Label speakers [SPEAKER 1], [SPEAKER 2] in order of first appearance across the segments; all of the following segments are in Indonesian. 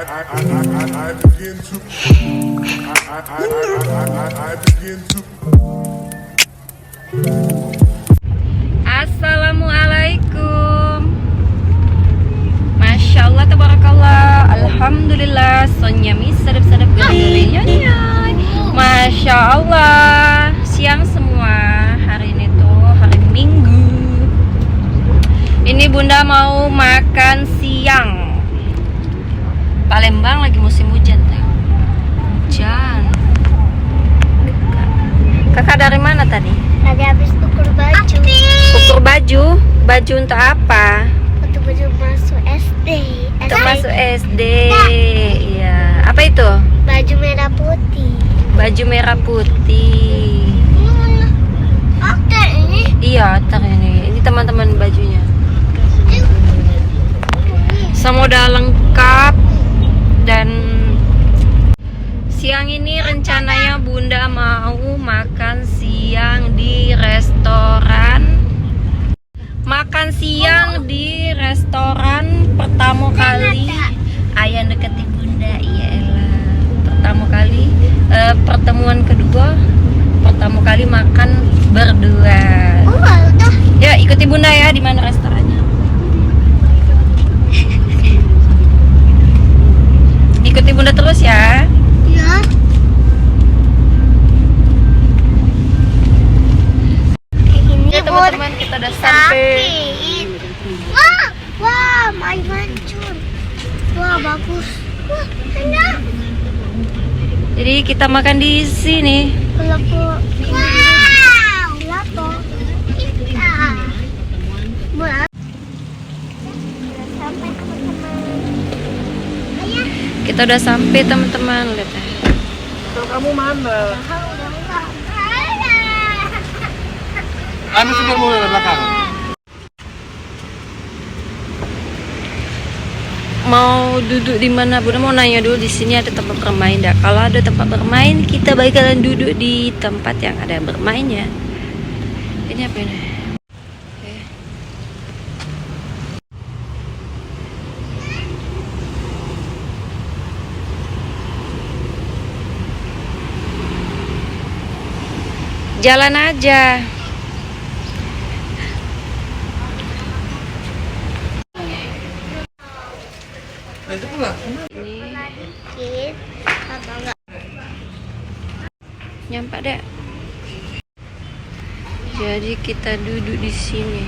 [SPEAKER 1] Assalamualaikum. Masya Allah, tabarakallah, alhamdulillah. Sonyami sedap-sedap gurih-gurihnya. Masya Allah. Siang semua. Hari ini tuh hari Minggu. Ini bunda mau makan siang. Palembang lagi musim hujan tuh. Hujan. Kakak dari mana tadi?
[SPEAKER 2] Tadi habis ukur baju.
[SPEAKER 1] Ukur baju? Baju untuk apa?
[SPEAKER 2] Untuk baju masuk SD.
[SPEAKER 1] Untuk masuk SD. Iya. Apa itu?
[SPEAKER 2] Baju merah putih.
[SPEAKER 1] Baju merah putih.
[SPEAKER 2] Oke ini.
[SPEAKER 1] Iya, tar ini. Ini teman-teman bajunya. Semua udah lengkap. Dan siang ini rencananya bunda mau makan siang di restoran. Makan siang di restoran pertama kali. Ayah deketin bunda, iya elah. Pertama kali, pertemuan kedua. Pertama kali makan berdua.
[SPEAKER 2] Oh, udah.
[SPEAKER 1] Ya, ikuti bunda ya di mana restorannya. Ikuti bunda terus ya.
[SPEAKER 2] Ya. Ini
[SPEAKER 1] Ya teman-teman, kita udah sampai.
[SPEAKER 2] Wah, wah, main hancur. Wah, bagus. Wah, enak.
[SPEAKER 1] Jadi kita makan di sini.
[SPEAKER 2] Wow. Lapo. Kita. Buat. Sampai teman-teman. Ayah.
[SPEAKER 1] Kita udah sampai teman-teman. Lihat ya.
[SPEAKER 3] Kalau kamu mana? Anu sudah mulai dari belakang.
[SPEAKER 1] Mau duduk di mana? Bunda mau nanya dulu, di sini ada tempat bermain enggak? Kalau ada tempat bermain, kita bakalan duduk di tempat yang ada bermainnya. Ini apa ini? Oke. Jalan aja.
[SPEAKER 3] Nah, itu pula.
[SPEAKER 1] Ini
[SPEAKER 2] Kit. Atau enggak?
[SPEAKER 1] nyampe deh. Jadi kita duduk di sini.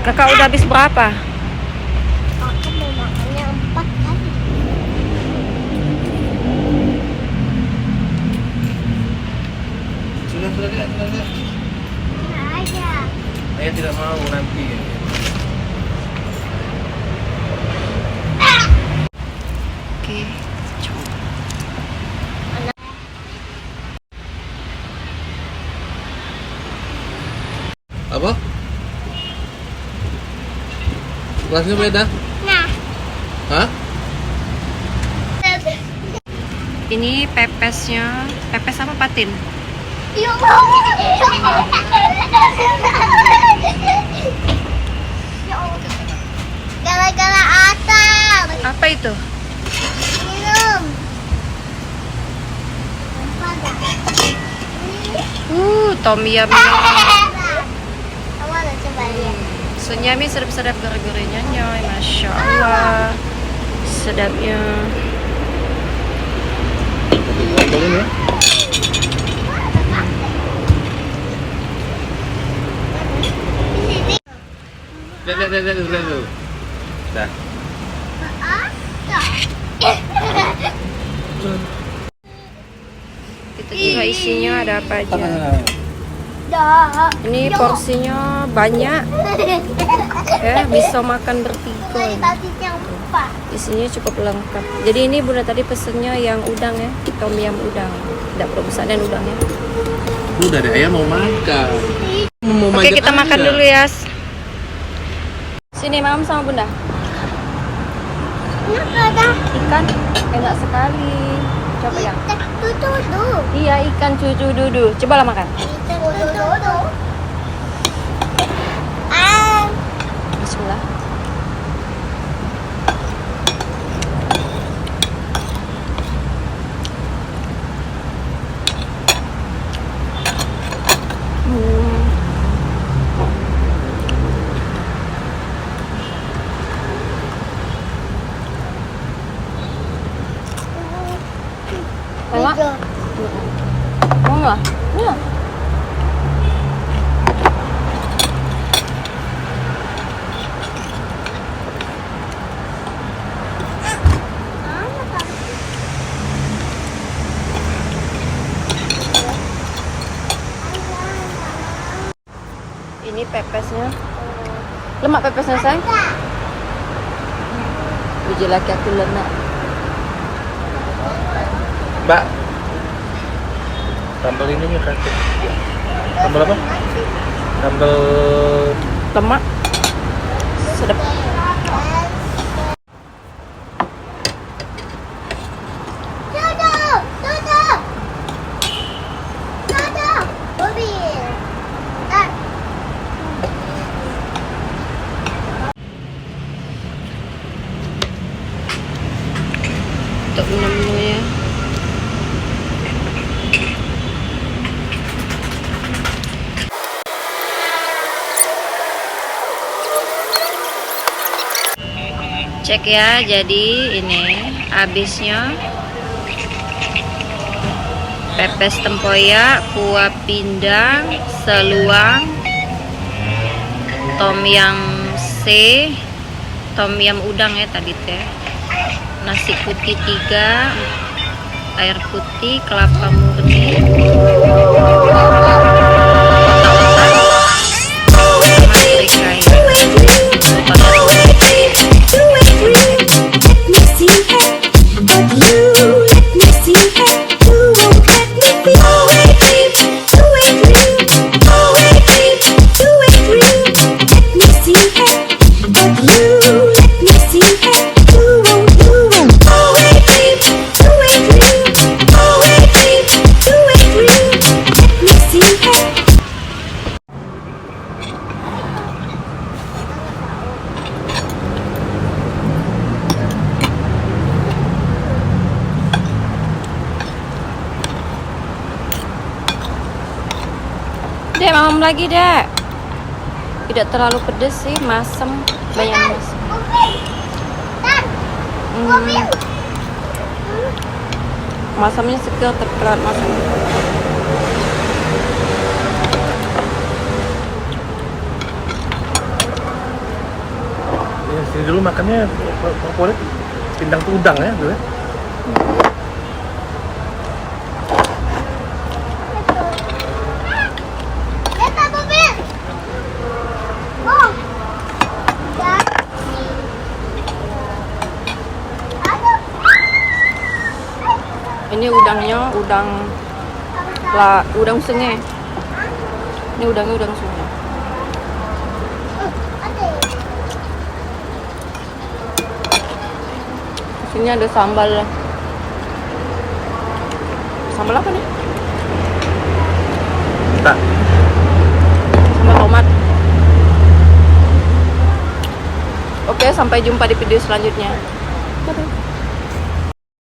[SPEAKER 1] Kakak udah habis berapa?
[SPEAKER 2] Aku mau makannya 4 kali.
[SPEAKER 3] Sudah lihat, sudah lihat.
[SPEAKER 2] Aja.
[SPEAKER 3] Ayah tidak mau nanti.
[SPEAKER 1] Oke, coba.
[SPEAKER 3] Apa? Kelasnya beda?
[SPEAKER 2] Nah.
[SPEAKER 3] Hah?
[SPEAKER 1] Ini pepesnya, pepes apa patin?
[SPEAKER 2] Yuk. Gara-gara asal.
[SPEAKER 1] Apa itu?
[SPEAKER 2] Minum.
[SPEAKER 1] Tom yum.
[SPEAKER 2] Kamu ada coba lihat.
[SPEAKER 1] Senyami sedap-sedap gurih-gurihnya, nyoy. Masya Allah, sedapnya.
[SPEAKER 3] Boleh ya? Lihat dulu. Dah.
[SPEAKER 1] Itu juga isinya ada apa aja.
[SPEAKER 2] Dah.
[SPEAKER 1] Ini porsinya banyak, ya bisa makan bertiga.
[SPEAKER 2] Tadinya 4.
[SPEAKER 1] Isinya cukup lengkap. Jadi ini bunda tadi pesennya yang udang ya, tom yum udang. Tidak perlu pesanan udangnya.
[SPEAKER 3] Udah deh, ayah mau makan. Mau
[SPEAKER 1] Oke,
[SPEAKER 3] makan
[SPEAKER 1] kita makan
[SPEAKER 3] aja.
[SPEAKER 1] dulu ya. Sini mam sama bunda.
[SPEAKER 2] Kenapa ada?
[SPEAKER 1] Ikan enak sekali. Coba ya.
[SPEAKER 2] Tutu.
[SPEAKER 1] Iya, ikan cucu dudu. Cobalah makan.
[SPEAKER 2] Tutu.
[SPEAKER 1] pepesnya. Lemak pepesnya, sayang. Biji laki aku lemak.
[SPEAKER 3] Mbak, sambal ininya kasih. Sambal apa? Sambal
[SPEAKER 1] Lemak. Sedap. Untuk menu-menunya. Cek ya, jadi ini habisnya pepes tempoyak, kuah pindang, seluang, tom yum C, tom yum udang ya tadi teh, nasi putih 3, air putih, kelapa murni, otak-otak, sama Dek, mamam lagi, Dek. Tidak terlalu pedes sih, masem, banyak masem. Masamnya segar tapi terlalu masam.
[SPEAKER 3] ya, sini dulu makannya favorit pindang tuh udang ya dulu.
[SPEAKER 1] Ini udangnya udang sungai. Ini udangnya udang sungai. Sini ada sambal. Sambal apa nih?
[SPEAKER 3] Tak.
[SPEAKER 1] Sambal tomat. Oke, sampai jumpa di video selanjutnya. Dadah.